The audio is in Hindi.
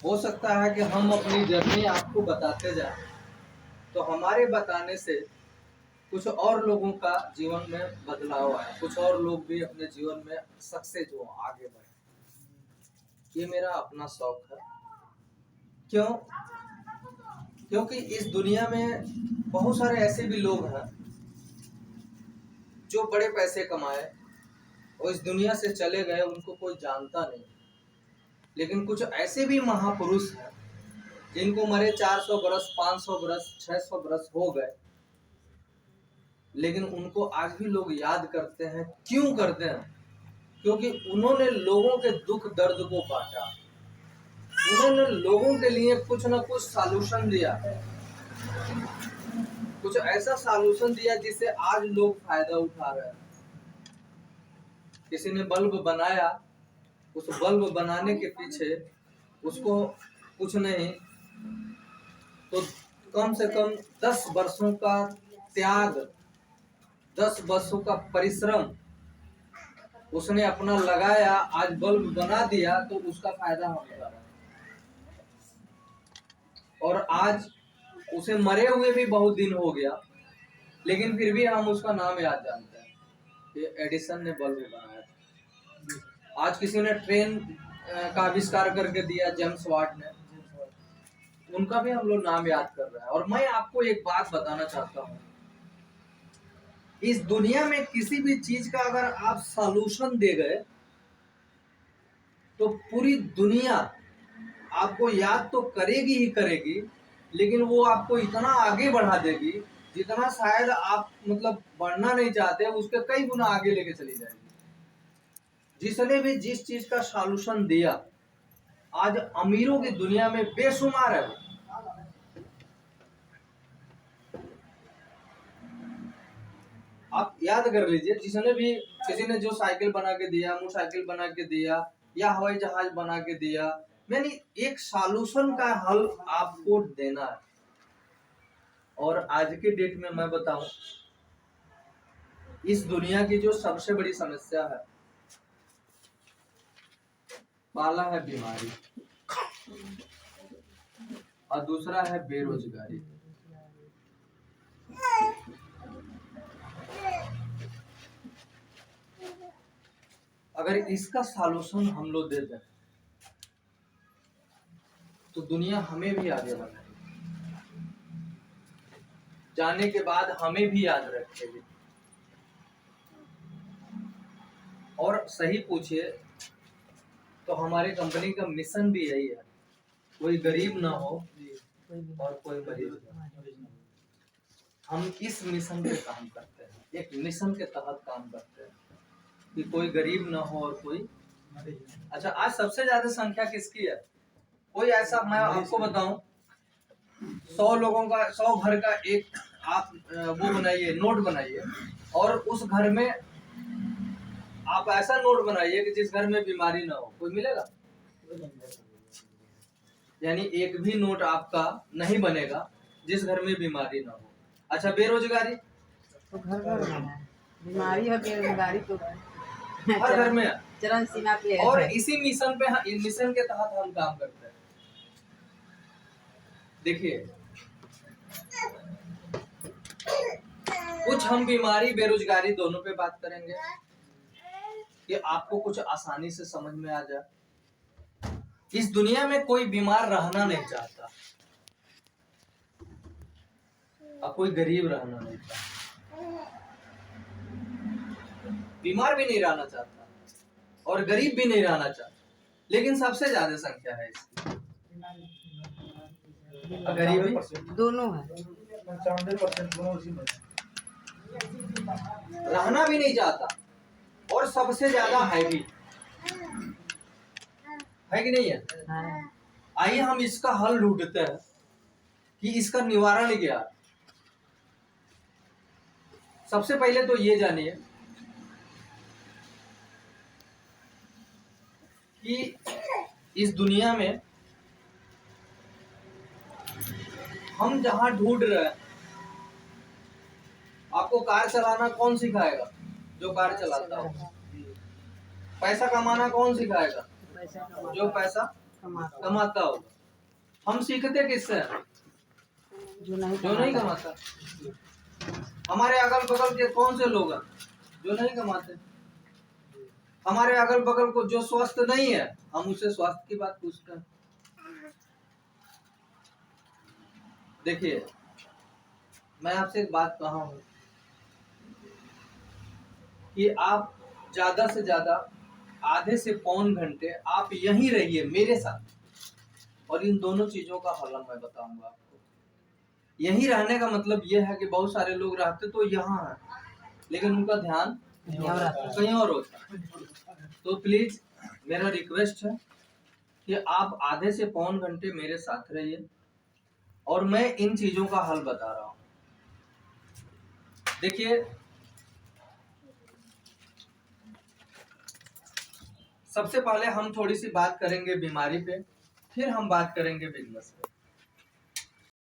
हो सकता है कि हम अपनी जर्नी आपको बताते जाएं, तो हमारे बताने से कुछ और लोगों का जीवन में बदलाव आए, कुछ और लोग भी अपने जीवन में सक्सेस हो, आगे बढ़े। ये मेरा अपना शौक है। क्यों? क्योंकि इस दुनिया में बहुत सारे ऐसे भी लोग हैं जो बड़े पैसे कमाए और इस दुनिया से चले गए, उनको कोई जानता नहीं। लेकिन कुछ ऐसे भी महापुरुष हैं जिनको मरे 400 बरस, 500 बरस, 600 बरस हो गए, लेकिन उनको आज भी लोग याद करते हैं। क्यों करते हैं? क्योंकि उन्होंने लोगों के दुख दर्द को बांटा, उन्होंने लोगों के लिए कुछ ना कुछ सॉल्यूशन दिया, कुछ ऐसा सॉल्यूशन दिया जिससे आज लोग फायदा उठा रहे हैं। किसी ने बल्ब बनाया, उस बल्ब बनाने के पीछे उसको कुछ नहीं तो कम से कम 10 वर्षों का त्याग, 10 वर्षों का परिश्रम उसने अपना लगाया, आज बल्ब बना दिया, तो उसका फायदा हम उठा रहे हैं। और आज उसे मरे हुए भी बहुत दिन हो गया, लेकिन फिर भी हम उसका नाम याद जानते हैं कि एडिसन ने बल्ब बनाया था। आज किसी ने ट्रेन का आविष्कार करके दिया, जेम्स वाट ने, उनका भी हम लोग नाम याद कर रहे हैं। और मैं आपको एक बात बताना चाहता हूँ, इस दुनिया में किसी भी चीज का अगर आप सॉल्यूशन दे गए तो पूरी दुनिया आपको याद तो करेगी ही करेगी, लेकिन वो आपको इतना आगे बढ़ा देगी जितना शायद आप मतलब बढ़ना नहीं चाहते, उसके कई गुना आगे लेके चली जाएगी। जिसने भी जिस चीज का सॉल्यूशन दिया, आज अमीरों की दुनिया में बेशुमार है। आप याद कर लीजिए, जिसने भी, किसी ने जो साइकिल बना के दिया, मोटरसाइकिल बना के दिया, या हवाई जहाज बना के दिया, यानी एक सॉल्यूशन का हल आपको देना है। और आज के डेट में मैं बताऊं, इस दुनिया की जो सबसे बड़ी समस्या है, पहला है बीमारी और दूसरा है बेरोजगारी। अगर इसका सॉल्यूशन हम लोग दे दें तो दुनिया हमें भी आगे बढ़ाएगी, जाने के बाद हमें भी याद रखेगी। और सही पूछिए तो हमारे कंपनी का मिशन भी यही है, कोई गरीब ना हो और कोई मरीज ना हो। हम इस मिशन पे काम करते हैं, एक मिशन के तहत काम करते हैं कि कोई गरीब ना हो और कोई। अच्छा, आज सबसे ज्यादा संख्या किसकी है? कोई ऐसा, मैं आपको बताऊं, 100 लोगों का, 100 घर का एक आप वो बनाइए, नोट बनाइए, और उस घर में आप ऐसा नोट बनाइए कि जिस घर में बीमारी ना हो, कोई मिलेगा? यानी एक भी नोट आपका नहीं बनेगा जिस घर में बीमारी ना हो। अच्छा, बेरोजगारी तो घर घर में है, बीमारी और बेरोजगारी तो हर घर में है, चरम सीमा पे है। और इसी मिशन पे, इस मिशन के तहत हम काम करते हैं। देखिए, कुछ हम बीमारी बेरोजगारी दोनों पे बात करेंगे कि आपको कुछ आसानी से समझ में आ जाए। इस दुनिया में कोई बीमार रहना नहीं चाहता और कोई गरीब रहना नहीं चाहता, बीमार भी नहीं रहना चाहता और गरीब भी नहीं रहना चाहता, लेकिन सबसे ज्यादा संख्या है इसकी गरीबी, दोनों है। 95% रहना भी नहीं चाहता और सबसे ज्यादा है भी, है कि नहीं है? आइए हम इसका हल ढूंढते हैं कि इसका निवारण क्या। सबसे पहले तो ये जानिए कि इस दुनिया में हम जहां ढूंढ रहे हैं, आपको कार चलाना कौन सिखाएगा? जो कार चलाता हो। पैसा कमाना कौन सिखाएगा? जो पैसा कमाता होगा। हम सीखते किससे हैं? जो नहीं जो नहीं कमाता। हमारे अगल बगल के कौन से लोग हैं जो नहीं कमाते? हमारे अगल बगल को जो स्वस्थ नहीं है, हम उससे स्वास्थ्य की बात पूछते हैं। देखिए, मैं आपसे एक बात कहा हूं कि आप ज्यादा से ज्यादा आधे से पौन घंटे आप यहीं रहिए मेरे साथ, और इन दोनों चीजों का हल मैं बताऊंगा आपको। यहीं रहने का मतलब यह है कि बहुत सारे लोग रहते तो यहाँ हैं, लेकिन उनका ध्यान कहीं और होता है। तो प्लीज मेरा रिक्वेस्ट है कि आप आधे से पौन घंटे मेरे साथ रहिए, और मैं इन चीजों का हल बता रहा हूं। देखिए, सबसे पहले हम थोड़ी सी बात करेंगे बीमारी पे, फिर हम बात करेंगे बिजनेस पे।